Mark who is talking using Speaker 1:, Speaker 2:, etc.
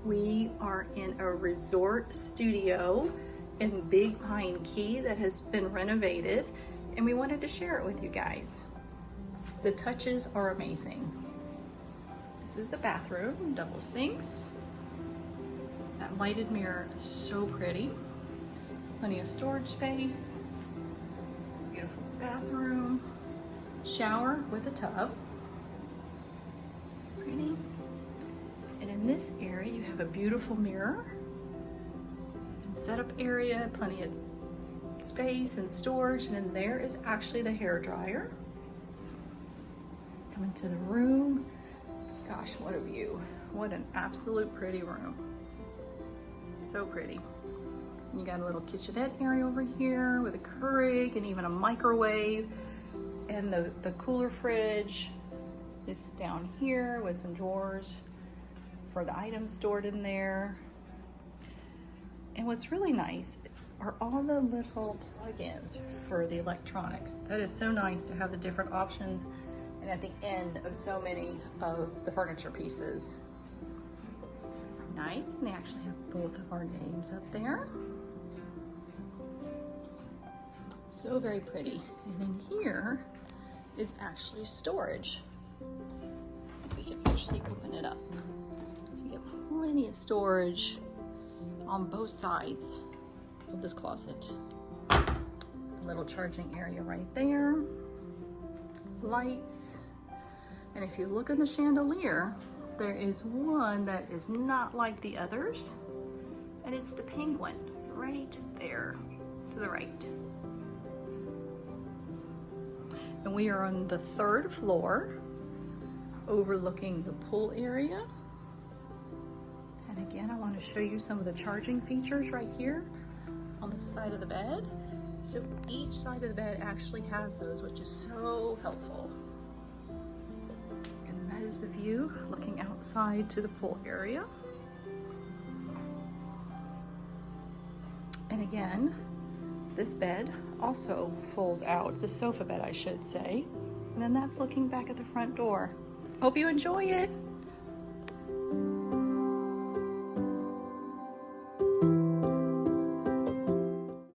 Speaker 1: We are in a resort studio in Big Pine Key that has been renovated, and we wanted to share it with you guys. The touches are amazing. This is the bathroom, double sinks. That lighted mirror is so pretty. Plenty of storage space. Beautiful bathroom. Shower with a tub. Pretty. And in this area, you have a beautiful mirror and setup area, plenty of space and storage. And then there is actually the hair dryer. Come into the room. Gosh, what a view. What an absolute pretty room. So pretty. You got a little kitchenette area over here with a Keurig and even a microwave. And the cooler fridge is down here with some drawers for the items stored in there. And what's really nice are all the little plug-ins for the electronics. That is so nice to have the different options and at the end of so many of the furniture pieces. It's nice, and they actually have both of our names up there. So very pretty. And in here is actually storage. Let's see if we can actually open it up. So you get plenty of storage on both sides of this closet. A little charging area right there. Lights. And if you look in the chandelier, there is one that is not like the others, and it's the penguin right there to the right. And we are on the 3rd floor overlooking the pool area. And again, I want to show you some of the charging features right here on the side of the bed. So each side of the bed actually has those, which is so helpful. And that is the view looking outside to the pool area. And again, this bed also folds out, the sofa bed I should say. And then that's looking back at the front door. Hope you enjoy it.